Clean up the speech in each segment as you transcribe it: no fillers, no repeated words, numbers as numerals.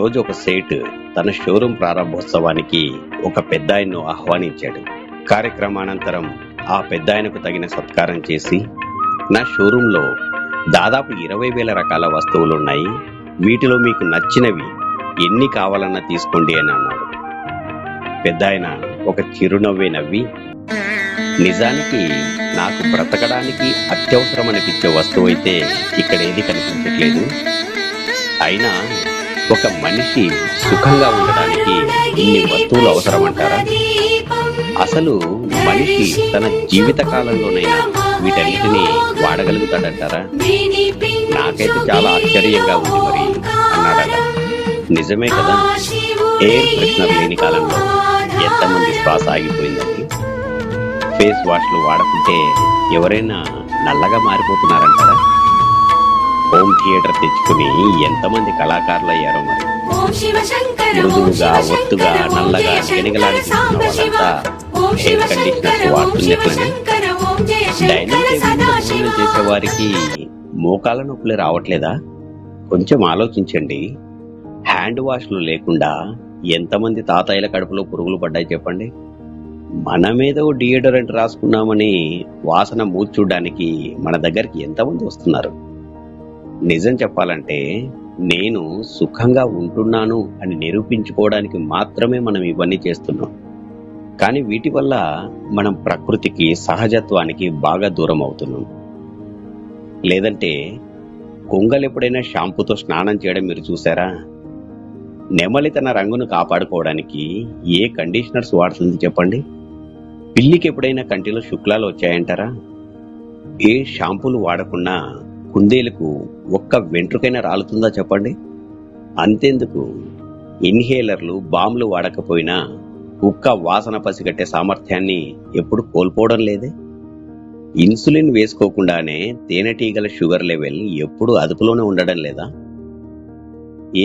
రోజు ఒక సేటు తన షోరూం ప్రారంభోత్సవానికి ఒక పెద్దాయన్ను ఆహ్వానించాడు. కార్యక్రమానంతరం ఆ పెద్దాయనకు తగిన సత్కారం చేసి, నా షోరూంలో దాదాపు 20,000 రకాల వస్తువులున్నాయి, వీటిలో మీకు నచ్చినవి ఎన్ని కావాలన్నా తీసుకోండి అని అన్నాడు. పెద్దాయన ఒక చిరునవ్వే నవ్వి, నిజానికి నాకు బ్రతకడానికి అత్యవసరమనిపించే వస్తువు అయితే ఇక్కడ ఏది కనిపించట్లేదు. అయినా ఒక మనిషి సుఖంగా ఉండడానికి ఇన్ని వస్తువులు అవసరమంటారా? అసలు మనిషి తన జీవిత కాలంలోనైనా వీటన్నిటినీ వాడగలుగుతాడంటారా? నాకైతే చాలా ఆశ్చర్యంగా ఉంది మరి అన్నాడట. నిజమే కదా, ఎయిర్ ఫ్రెషనర్ లేని కాలంలో ఎంతమంది శ్వాస ఆగిపోయిందని. ఫేస్ వాష్లు వాడకుంటే ఎవరైనా నల్లగా మారిపోతున్నారంటారా? హోమ్ థియేటర్ తెచ్చుకుని ఎంతమంది కళాకారులు అయ్యారో మరి. మృదువుగా, ఒత్తుగా, నల్లగా గెనిగలాడుతున్న వాళ్ళంతా ఎయిర్ కండిషనర్స్ వాడుతున్నట్లని. డైనింగ్ టేబుల్ భోజనం చేసే వారికి మోకాళ్ళ నొప్పులు రావట్లేదా? కొంచెం ఆలోచించండి. హ్యాండ్ వాష్లు లేకుండా ఎంతమంది తాతయ్యల కడుపులో పురుగులు పడ్డాయి చెప్పండి. మనమేదో డియోడరెంట్ రాసుకున్నామని వాసన మూర్చూడ్డానికి మన దగ్గరికి ఎంతమంది వస్తున్నారు? నిజం చెప్పాలంటే నేను సుఖంగా ఉంటున్నాను అని నిరూపించుకోవడానికి మాత్రమే మనం ఇవన్నీ చేస్తున్నాం. కానీ వీటి వల్ల మనం ప్రకృతికి, సహజత్వానికి బాగా దూరం అవుతున్నాం. లేదంటే కొంగలు ఎప్పుడైనా షాంపూతో స్నానం చేయడం మీరు చూసారా? నెమలి తన రంగును కాపాడుకోవడానికి ఏ కండిషనర్స్ వాడుతుంది చెప్పండి? పిల్లికి ఎప్పుడైనా కంటిలో శుక్లాలు వచ్చాయంటారా? ఏ షాంపూలు వాడకుండా కుందేలుకు ఒక్క వెంట్రుకైనా రాలుతుందా చెప్పండి? అంతెందుకు, ఇన్హేలర్లు, బాంబులు వాడకపోయినా కుక్క వాసన పసిగట్టే సామర్థ్యాన్ని ఎప్పుడు కోల్పోవడం లేదే. ఇన్సులిన్ వేసుకోకుండానే తేనెటీగల షుగర్ లెవెల్ ఎప్పుడు అదుపులోనే ఉండడం లేదా?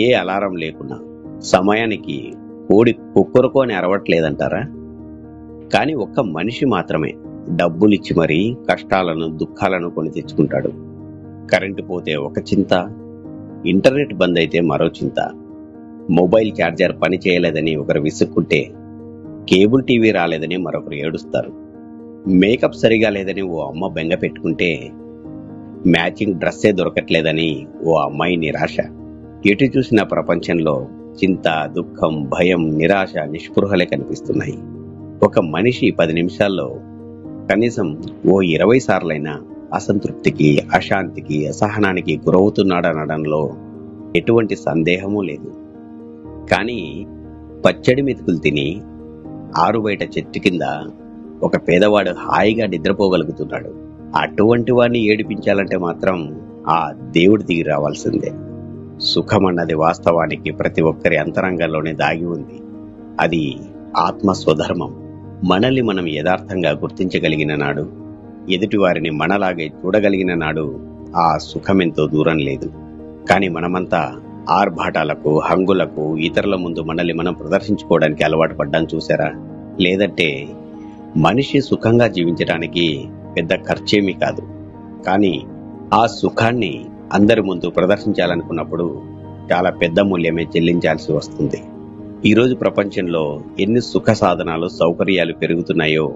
ఏ అలారం లేకున్నా సమయానికి కోడి కుక్కరుకో అని అరవట్లేదంటారా? కానీ ఒక్క మనిషి మాత్రమే డబ్బులిచ్చి మరీ కష్టాలను, దుఃఖాలను కొని తెచ్చుకుంటాడు. కరెంటు పోతే ఒక చింత, ఇంటర్నెట్ బంద్ అయితే మరో చింత, మొబైల్ ఛార్జర్ పని చేయలేదని ఒకరు విసుక్కుంటే కేబుల్ టీవీ రాలేదని మరొకరు ఏడుస్తారు. మేకప్ సరిగా లేదని ఓ అమ్మ బెంగ పెట్టుకుంటే మ్యాచింగ్ డ్రెస్సే దొరకట్లేదని ఓ అమ్మాయి నిరాశ. ఎటు చూసిన ప్రపంచంలో చింత, దుఃఖం, భయం, నిరాశ, నిస్పృహలే కనిపిస్తున్నాయి. ఒక మనిషి 10 నిమిషాల్లో కనీసం ఓ 20 సార్లైనా అసంతృప్తికి, అశాంతికి, అసహనానికి గురవుతున్నాడనడంలో ఎటువంటి సందేహమూ లేదు. కానీ పచ్చడి మెతుకులు తిని ఆరు బయట చెట్టు కింద ఒక పేదవాడు హాయిగా నిద్రపోగలుగుతున్నాడు. అటువంటి వాడిని ఏడిపించాలంటే మాత్రం ఆ దేవుడి దిగి రావాల్సిందే. సుఖమన్నది వాస్తవానికి ప్రతి ఒక్కరి అంతరంగంలోనే దాగి ఉంది. అది ఆత్మ స్వధర్మం. మనల్ని మనం యథార్థంగా గుర్తించగలిగిన నాడు, ఎదుటివారిని మనలాగే చూడగలిగిన నాడు ఆ సుఖమెంతో దూరం లేదు. కానీ మనమంతా ఆర్భాటాలకు, హంగులకు, ఇతరుల ముందు మనల్ని మనం ప్రదర్శించుకోవడానికి అలవాటు పడ్డాం చూసారా? లేదంటే మనిషి సుఖంగా జీవించడానికి పెద్ద ఖర్చేమీ కాదు. కానీ ఆ సుఖాన్ని అందరి ముందు ప్రదర్శించాలనుకున్నప్పుడు చాలా పెద్ద మూల్యమే చెల్లించాల్సి వస్తుంది. ఈరోజు ప్రపంచంలో ఎన్ని సుఖ సాధనాలు, సౌకర్యాలు పెరుగుతున్నాయో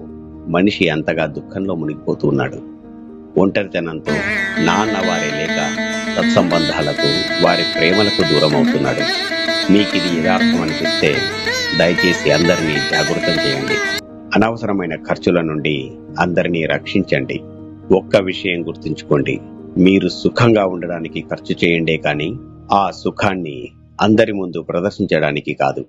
మనిషి అంతగా దుఃఖంలో మునిగిపోతూ ఉన్నాడు. ఒంటరితనంతో, నాన్నవారే లేక సత్సంబంధాలకు, వారి ప్రేమలకు దూరం అవుతున్నాడు. మీకు ఇది యథార్థం అనిపిస్తే దయచేసి అందరినీ జాగృతం చేయండి. అనవసరమైన ఖర్చుల నుండి అందరినీ రక్షించండి. ఒక్క విషయం గుర్తుంచుకోండి, మీరు సుఖంగా ఉండడానికి ఖర్చు చేయండే కానీ ఆ సుఖాన్ని అందరి ముందు ప్రదర్శించడానికి కాదు.